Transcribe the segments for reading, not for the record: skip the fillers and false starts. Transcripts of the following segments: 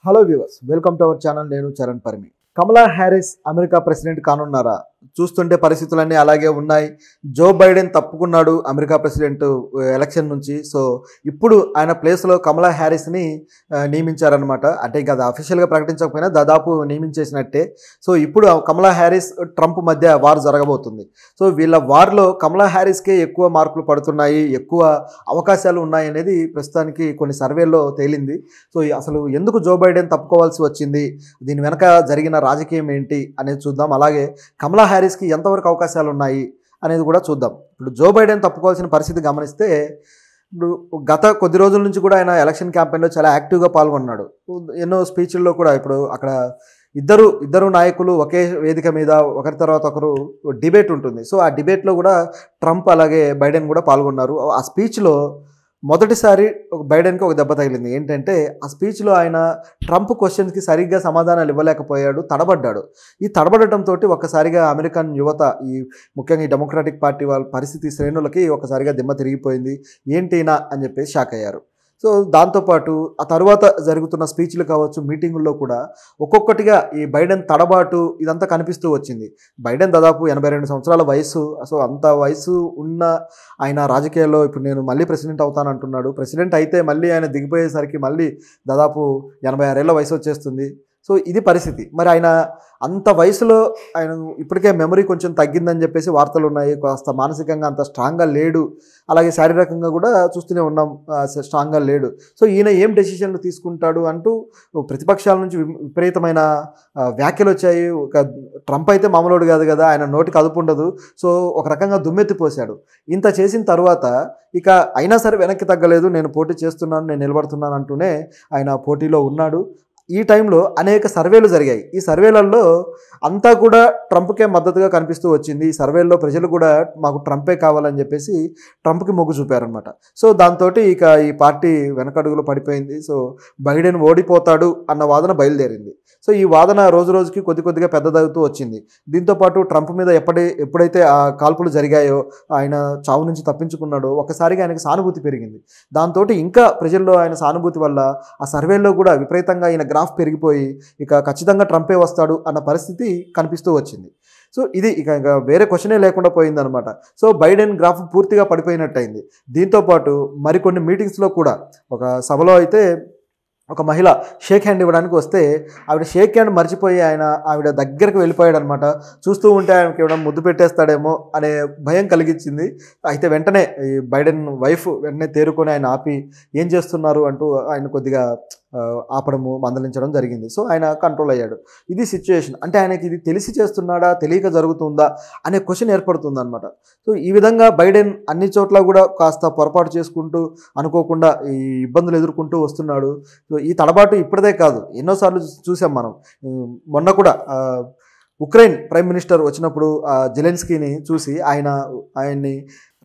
Hello viewers, welcome to our channel. నేను Charan Parimi. Kamala Harris America president కానున్నారా? చూస్తుంటే పరిస్థితులన్నీ అలాగే ఉన్నాయి. జో బైడెన్ తప్పుకున్నాడు అమెరికా ప్రెసిడెంట్ ఎలక్షన్ నుంచి. సో ఇప్పుడు ఆయన ప్లేస్లో కమలా హ్యారిస్ని నియమించారనమాట. అంటే ఇంకా అది అఫీషియల్గా ప్రకటించకపోయినా దాదాపు నియమించేసినట్టే. సో ఇప్పుడు కమలా హ్యారిస్ ట్రంప్ మధ్య వార్ జరగబోతుంది. సో వీళ్ళ వార్లో కమలా హ్యారిస్కే ఎక్కువ మార్కులు పడుతున్నాయి, ఎక్కువ అవకాశాలు ఉన్నాయి అనేది ప్రస్తుతానికి కొన్ని సర్వేల్లో తేలింది. సో అసలు ఎందుకు జో బైడెన్ తప్పుకోవాల్సి వచ్చింది, దీని వెనక జరిగిన రాజకీయం ఏంటి అనేది చూద్దాం. అలాగే కమలా హ్యారిస్కి ఎంతవరకు అవకాశాలు ఉన్నాయి అనేది కూడా చూద్దాం. ఇప్పుడు జో బైడెన్ తప్పుకోవాల్సిన పరిస్థితి గమనిస్తే, ఇప్పుడు గత కొద్ది రోజుల నుంచి కూడా ఆయన ఎలక్షన్ క్యాంపెయిన్లో చాలా యాక్టివ్గా పాల్గొన్నాడు. ఎన్నో స్పీచ్ల్లో కూడా ఇప్పుడు అక్కడ ఇద్దరు నాయకులు ఒకే వేదిక మీద ఒకరి తర్వాత ఒకరు డిబేట్ ఉంటుంది. సో ఆ డిబేట్లో కూడా ట్రంప్ అలాగే బైడెన్ కూడా పాల్గొన్నారు. ఆ స్పీచ్లో మొదటిసారి బైడెన్కి ఒక దెబ్బ తగిలింది. ఏంటంటే ఆ స్పీచ్లో ఆయన ట్రంప్ క్వశ్చన్స్కి సరిగ్గా సమాధానాలు ఇవ్వలేకపోయాడు, తడబడ్డాడు. ఈ తడబడటంతో ఒక్కసారిగా అమెరికన్ యువత, ముఖ్యంగా ఈ డెమోక్రాటిక్ పార్టీ వాళ్ళ పరిస్థితి శ్రేణులకి ఒకసారిగా దిమ్మ తిరిగిపోయింది. ఏంటినా అని చెప్పేసి షాక్ అయ్యారు. సో దాంతోపాటు ఆ తర్వాత జరుగుతున్న స్పీచ్లు కావచ్చు, మీటింగుల్లో కూడా ఒక్కొక్కటిగా ఈ బైడెన్ తడబాటు ఇదంతా కనిపిస్తూ వచ్చింది. బైడెన్ దాదాపు 82 సంవత్సరాల వయసు. సో అంత వయసు ఉన్న ఆయన రాజకీయాల్లో ఇప్పుడు నేను మళ్ళీ ప్రెసిడెంట్ అవుతానంటున్నాడు. ప్రెసిడెంట్ అయితే మళ్ళీ ఆయన దిగిపోయేసరికి మళ్ళీ దాదాపు 86 ఏళ్ల వయసు వచ్చేస్తుంది. సో ఇది పరిస్థితి. మరి ఆయన అంత వయసులో ఆయన ఇప్పటికే మెమరీ కొంచెం తగ్గిందని చెప్పేసి వార్తలు ఉన్నాయి. కాస్త మానసికంగా అంత స్ట్రాంగ్గా లేడు, అలాగే శారీరకంగా కూడా చూస్తూనే ఉన్నాం స్ట్రాంగ్గా లేడు. సో ఈయన ఏం డెసిషన్లు తీసుకుంటాడు అంటూ ప్రతిపక్షాల నుంచి విపరీతమైన వ్యాఖ్యలు వచ్చాయి. ఒక ట్రంప్ అయితే మామూలుడు కాదు కదా, ఆయన నోటికి అదుపు ఉండదు. సో ఒక రకంగా దుమ్మెత్తిపోశాడు. ఇంత చేసిన తర్వాత ఇక అయినా సరే వెనక్కి తగ్గలేదు, నేను పోటీ చేస్తున్నాను, నేను నిలబడుతున్నాను అంటూనే ఆయన పోటీలో ఉన్నాడు. ఈ టైంలో అనేక సర్వేలు జరిగాయి. ఈ సర్వేలలో అంతా కూడా ట్రంప్కే మద్దతుగా కనిపిస్తూ వచ్చింది. ఈ సర్వేల్లో ప్రజలు కూడా మాకు ట్రంపే కావాలని చెప్పేసి ట్రంప్కి మొగ్గు చూపారనమాట. సో దాంతో ఇక ఈ పార్టీ వెనకడుగులో పడిపోయింది. సో బైడెన్ ఓడిపోతాడు అన్న వాదన బయలుదేరింది. సో ఈ వాదన రోజు రోజుకి కొద్దిగా పెద్దదవుతూ వచ్చింది. దీంతోపాటు ట్రంప్ మీద ఎప్పుడైతే ఆ కాల్పులు జరిగాయో, ఆయన చావు నుంచి తప్పించుకున్నాడో ఒక్కసారిగా ఆయనకు సానుభూతి పెరిగింది. దాంతో ఇంకా ప్రజల్లో ఆయన సానుభూతి వల్ల ఆ సర్వేల్లో కూడా విపరీతంగా ఆయన గ్రాఫ్ పెరిగిపోయి ఇక ఖచ్చితంగా ట్రంపే వస్తాడు అన్న పరిస్థితి కనిపిస్తూ వచ్చింది. సో ఇది ఇక వేరే క్వశ్చనే లేకుండా పోయిందనమాట. సో బైడెన్ గ్రాఫ్ పూర్తిగా పడిపోయినట్టయింది. దీంతోపాటు మరికొన్ని మీటింగ్స్లో కూడా ఒక సభలో అయితే ఒక మహిళ షేక్ హ్యాండ్ ఇవ్వడానికి వస్తే ఆవిడ షేక్ హ్యాండ్ మర్చిపోయి ఆవిడ దగ్గరకు వెళ్ళిపోయాడు అనమాట. చూస్తూ ఉంటే ఆయనకి ఇవ్వడం ముద్దు పెట్టేస్తాడేమో అనే భయం కలిగించింది. అయితే వెంటనే ఈ బైడెన్ వైఫ్ వెంటనే తేరుకొని ఆయన ఆపి ఏం చేస్తున్నారు అంటూ ఆయన కొద్దిగా ఆపడము, మందలించడం జరిగింది. సో ఆయన కంట్రోల్ అయ్యాడు. ఇది సిచ్యుయేషన్. అంటే ఆయనకి ఇది తెలిసి చేస్తున్నాడా, తెలియక జరుగుతుందా అనే క్వశ్చన్ ఏర్పడుతుంది అనమాట. సో ఈ విధంగా బైడెన్ అన్ని చోట్ల కూడా కాస్త పొరపాటు చేసుకుంటూ అనుకోకుండా ఈ ఇబ్బందులు ఎదుర్కొంటూ వస్తున్నాడు. సో ఈ తడబాటు ఇప్పటిదే కాదు, ఎన్నోసార్లు చూసాం మనం. మొన్న కూడా ఉక్రెయిన్ ప్రైమ్ మినిస్టర్ వచ్చినప్పుడు జెలెన్స్కీని చూసి ఆయన్ని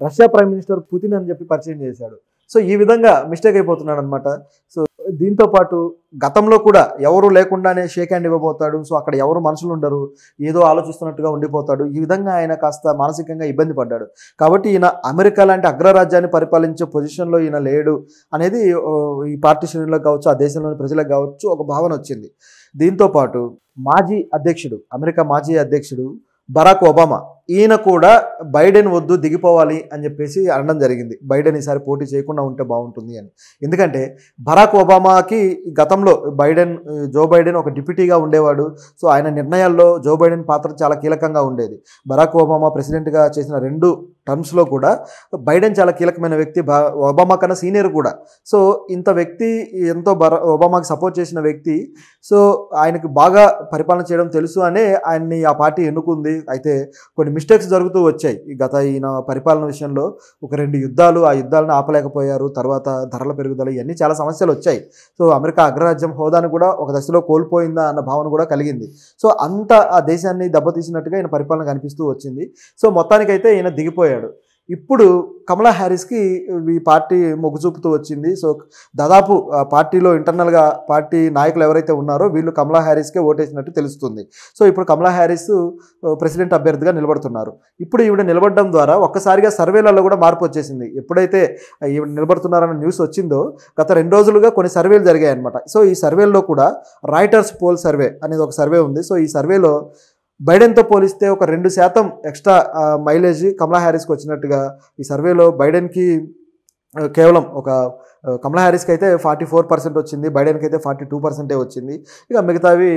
రష్యా ప్రైమ్ మినిస్టర్ పుతిన్ అని చెప్పి పరిచయం చేశాడు. సో ఈ విధంగా మిస్టేక్ అయిపోతున్నాడు అనమాట. సో దీంతోపాటు గతంలో కూడా ఎవరు లేకుండానే షేక్ హ్యాండ్ ఇవ్వబోతాడు. సో అక్కడ ఎవరు మనుషులు ఉండరు, ఏదో ఆలోచిస్తున్నట్టుగా ఉండిపోతాడు. ఈ విధంగా ఆయన కాస్త మానసికంగా ఇబ్బంది పడ్డాడు. కాబట్టి ఈయన అమెరికా లాంటి అగ్రరాజ్యాన్ని పరిపాలించే పొజిషన్లో ఈయన లేడు అనేది ఈ పార్టీ శ్రేణులకు కావచ్చు, ఆ దేశంలోని ప్రజలకు కావచ్చు ఒక భావన వచ్చింది. దీంతోపాటు అమెరికా మాజీ అధ్యక్షుడు బరాక్ ఒబామా, ఈయన కూడా బైడెన్ వద్దు, దిగిపోవాలి అని చెప్పేసి అనడం జరిగింది. బైడెన్ ఈసారి పోటీ చేయకుండా ఉంటే బాగుంటుంది అని. ఎందుకంటే బరాక్ ఒబామాకి గతంలో జో బైడెన్ ఒక డిప్యూటీగా ఉండేవాడు. సో ఆయన నిర్ణయాల్లో జో బైడెన్ పాత్ర చాలా కీలకంగా ఉండేది. బరాక్ ఒబామా ప్రెసిడెంట్గా చేసిన 2 టర్మ్స్లో కూడా బైడెన్ చాలా కీలకమైన వ్యక్తి, ఒబామా కన్నా సీనియర్ కూడా. సో ఇంత వ్యక్తి ఎంతో ఒబామాకి సపోర్ట్ చేసిన వ్యక్తి. సో ఆయనకు బాగా పరిపాలన చేయడం తెలుసు అనే ఆయన్ని ఆ పార్టీ ఎన్నుకుంది. అయితే కొన్ని మిస్టేక్స్ జరుగుతూ వచ్చాయి. ఈయన పరిపాలన విషయంలో ఒక 2 యుద్ధాలు, ఆ యుద్ధాలను ఆపలేకపోయారు. తర్వాత ధరల పెరుగుదల, ఇవన్నీ చాలా సమస్యలు వచ్చాయి. సో అమెరికా అగ్రరాజ్యం హోదాను కూడా ఒక దశలో కోల్పోయిందా అన్న భావన కూడా కలిగింది. సో అంత ఆ దేశాన్ని దెబ్బతీసినట్టుగా ఈయన పరిపాలన కనిపిస్తూ వచ్చింది. సో మొత్తానికైతే ఈయన దిగిపోయాడు. ఇప్పుడు కమలా హ్యారిస్కి ఈ పార్టీ మొగ్గు చూపుతూ వచ్చింది. సో దాదాపు పార్టీలో ఇంటర్నల్గా పార్టీ నాయకులు ఎవరైతే ఉన్నారో వీళ్ళు కమలా హ్యారిస్కే ఓటేసినట్టు తెలుస్తుంది. సో ఇప్పుడు కమలా హ్యారిస్ ప్రెసిడెంట్ అభ్యర్థిగా నిలబడుతున్నారు. ఇప్పుడు ఈవిడ నిలబడడం ద్వారా ఒక్కసారిగా సర్వేలలో కూడా మార్పు వచ్చేసింది. ఎప్పుడైతే ఈవిడ నిలబడుతున్నారన్న న్యూస్ వచ్చిందో గత 2 రోజులుగా కొన్ని సర్వేలు జరిగాయి అనమాట. సో ఈ సర్వేల్లో కూడా రాయిటర్స్ పోల్ సర్వే అనేది ఒక సర్వే ఉంది. సో ఈ సర్వేలో బైడెన్తో పోలిస్తే ఒక 2% ఎక్స్ట్రా మైలేజ్ కమలా హ్యారిస్కి వచ్చినట్టుగా ఈ సర్వేలో బైడెన్కి కేవలం ఒక కమలా హ్యారిస్కి అయితే 44% వచ్చింది, బైడెన్కి అయితే 42% వచ్చింది. ఇక మిగతావి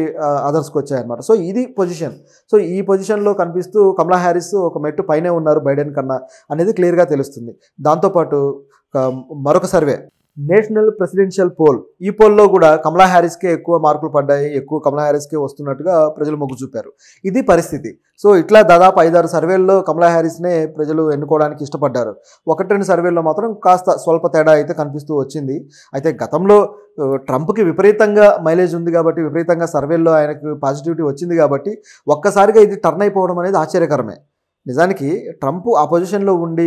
అదర్స్కి వచ్చాయన్నమాట. సో ఇది పొజిషన్. సో ఈ పొజిషన్లో కనిపిస్తూ కమలా హ్యారిస్ ఒక మెట్టు పైనే ఉన్నారు బైడెన్ కన్నా అనేది క్లియర్గా తెలుస్తుంది. దాంతోపాటు మరొక సర్వే నేషనల్ ప్రెసిడెన్షియల్ పోల్, ఈ పోల్లో కూడా కమలా హ్యారిస్కే ఎక్కువ మార్కులు పడ్డాయి, ఎక్కువ కమలా హ్యారిస్కే వస్తున్నట్టుగా ప్రజలు మొగ్గు చూపారు. ఇది పరిస్థితి. సో ఇట్లా దాదాపు 5-6 సర్వేల్లో కమలా హ్యారిస్నే ప్రజలు ఎన్నుకోవడానికి ఇష్టపడ్డారు. 1-2 సర్వేల్లో మాత్రం కాస్త స్వల్ప తేడా అయితే కనిపిస్తూ వచ్చింది. అయితే గతంలో ట్రంప్కి విపరీతంగా మైలేజ్ ఉంది కాబట్టి, విపరీతంగా సర్వేల్లో ఆయనకు పాజిటివిటీ వచ్చింది కాబట్టి ఒక్కసారిగా ఇది టర్న్ అయిపోవడం అనేది ఆశ్చర్యకరమే. నిజానికి ట్రంప్ ఆ పొజిషన్లో ఉండి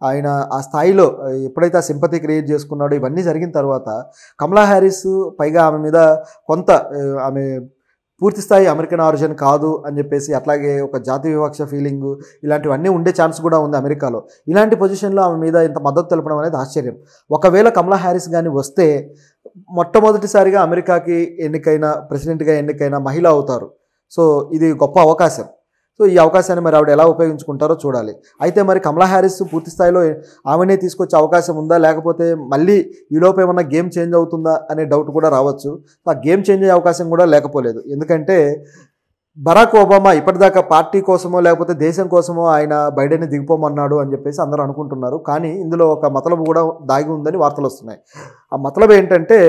ఆయన ఆ స్థాయిలో ఎప్పుడైతే ఆ సింపతి క్రియేట్ చేసుకున్నాడో ఇవన్నీ జరిగిన తర్వాత కమలా హ్యారిస్ పైగా ఆమె మీద కొంత ఆమె పూర్తి స్థాయి అమెరికన్ ఆరిజిన్ కాదు అని చెప్పేసి, అట్లాగే ఒక జాతి వివక్ష ఫీలింగు ఇలాంటివన్నీ ఉండే ఛాన్స్ కూడా ఉంది అమెరికాలో. ఇలాంటి పొజిషన్లో ఆమె మీద ఇంత మద్దతు తెలపడం అనేది ఆశ్చర్యం. ఒకవేళ కమలా హ్యారిస్ కానీ వస్తే మొట్టమొదటిసారిగా అమెరికాకి ప్రెసిడెంట్గా ఎన్నికైన మహిళ అవుతారు. సో ఇది గొప్ప అవకాశం. సో ఈ అవకాశాన్ని మరి ఆవిడ ఎలా ఉపయోగించుకుంటారో చూడాలి. అయితే మరి కమలా హ్యారిస్ పూర్తి స్థాయిలో ఆమెనే తీసుకొచ్చే అవకాశం ఉందా, లేకపోతే మళ్ళీ ఈలోపు ఏమన్నా గేమ్ చేంజ్ అవుతుందా అనే డౌట్ కూడా రావచ్చు. ఆ గేమ్ చేంజ్ అయ్యే అవకాశం కూడా లేకపోలేదు. ఎందుకంటే బరాక్ ఒబామా ఇప్పటిదాకా పార్టీ కోసమో లేకపోతే దేశం కోసమో ఆయన బైడెన్ని దిగిపోమన్నాడు అని చెప్పేసి అందరూ అనుకుంటున్నారు. కానీ ఇందులో ఒక మతలబు కూడా దాగి ఉందని వార్తలు వస్తున్నాయి. ఆ మతలబు ఏంటంటే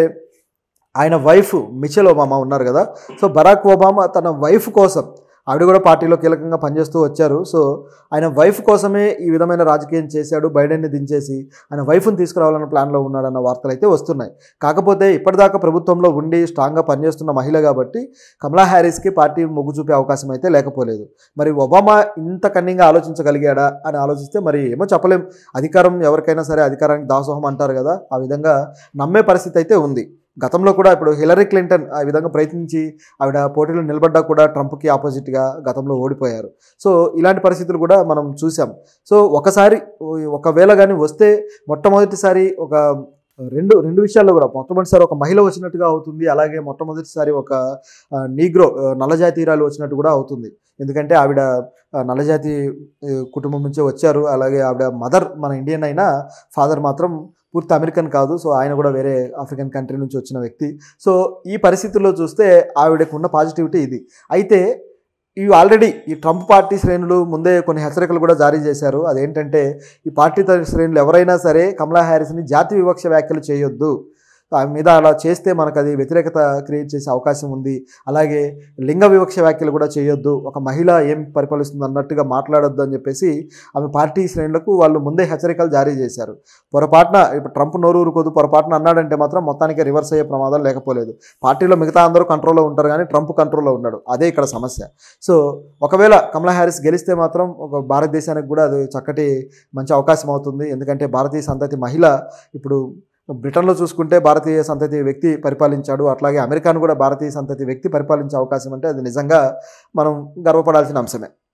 ఆయన వైఫ్ మిచెల్ ఒబామా ఉన్నారు కదా, సో బరాక్ ఒబామా తన వైఫ్ కోసం, ఆవిడ కూడా పార్టీలో కీలకంగా పనిచేస్తూ వచ్చారు. సో ఆయన వైఫ్ కోసమే ఈ విధమైన రాజకీయం చేశాడు, బైడెన్ని దించేసి ఆయన వైఫ్ని తీసుకురావాలన్న ప్లాన్లో ఉన్నాడన్న వార్తలు అయితే వస్తున్నాయి. కాకపోతే ఇప్పటిదాకా ప్రభుత్వంలో ఉండి స్ట్రాంగ్గా పనిచేస్తున్న మహిళ కాబట్టి కమలా హ్యారిస్కి పార్టీ మొగ్గు చూపే అవకాశం అయితే లేకపోలేదు. మరి ఒబామా ఇంత కన్నింగా ఆలోచించగలిగాడా అని ఆలోచిస్తే మరి ఏమో చెప్పలేం. అధికారం ఎవరికైనా సరే అధికారానికి దాసోహం అంటారు కదా, ఆ విధంగా నమ్మే పరిస్థితి అయితే ఉంది. గతంలో కూడా ఇప్పుడు హిలరీ క్లింటన్ ఆ విధంగా ప్రయత్నించి ఆవిడ పోటీలో నిలబడ్డా కూడా ట్రంప్కి ఆపోజిట్గా గతంలో ఓడిపోయారు. సో ఇలాంటి పరిస్థితులు కూడా మనం చూసాం. సో ఒకవేళ కానీ వస్తే మొట్టమొదటిసారి ఒక రెండు విషయాల్లో కూడా మొట్టమొదటిసారి ఒక మహిళ వచ్చినట్టుగా అవుతుంది, అలాగే మొట్టమొదటిసారి ఒక నీగ్రో నల్లజాతీయురాలు వచ్చినట్టు కూడా అవుతుంది. ఎందుకంటే ఆవిడ నల్లజాతి కుటుంబం నుంచే వచ్చారు, అలాగే ఆవిడ మదర్ మన ఇండియన్ అయినా ఫాదర్ మాత్రం పూర్తి అమెరికన్ కాదు. సో ఆయన కూడా వేరే ఆఫ్రికన్ కంట్రీ నుంచి వచ్చిన వ్యక్తి. సో ఈ పరిస్థితుల్లో చూస్తే ఆవిడకు ఉన్న పాజిటివిటీ ఇది. అయితే ఇవి ఆల్రెడీ ఈ ట్రంప్ పార్టీ శ్రేణులు ముందే కొన్ని హెచ్చరికలు కూడా జారీ చేశారు. అదేంటంటే ఈ పార్టీ శ్రేణులు ఎవరైనా సరే కమలా హ్యారిస్ని జాతి వివక్ష వ్యాఖ్యలు చేయొద్దు, ఆమె మీద అలా చేస్తే మనకు అది వ్యతిరేకత క్రియేట్ చేసే అవకాశం ఉంది, అలాగే లింగ వివక్ష వ్యాఖ్యలు కూడా చేయొద్దు, ఒక మహిళ ఏం పరిపాలిస్తుంది అన్నట్టుగా మాట్లాడొద్దు అని చెప్పేసి ఆమె పార్టీ శ్రేణులకు వాళ్ళు ముందే హెచ్చరికలు జారీ చేశారు. పొరపాటున ఇప్పుడు ట్రంప్ నోరు ఊరుకోదు, పొరపాటున అన్నాడంటే మాత్రం మొత్తానికి రివర్స్ అయ్యే ప్రమాదాలు లేకపోలేదు. పార్టీలో మిగతా అందరూ కంట్రోల్లో ఉంటారు కానీ ట్రంప్ కంట్రోల్లో ఉన్నాడు, అదే ఇక్కడ సమస్య. సో ఒకవేళ కమలా హ్యారిస్ గెలిస్తే మాత్రం ఒక భారతదేశానికి కూడా అది చక్కటి మంచి అవకాశం అవుతుంది. ఎందుకంటే భారతీయ సంతతి మహిళ ఇప్పుడు బ్రిటన్లో చూసుకుంటే భారతీయ సంతతి వ్యక్తి పరిపాలించాడు, అట్లాగే అమెరికాను కూడా భారతీయ సంతతి వ్యక్తి పరిపాలించే అవకాశం అంటే అది నిజంగా మనం గర్వపడాల్సిన అంశమే.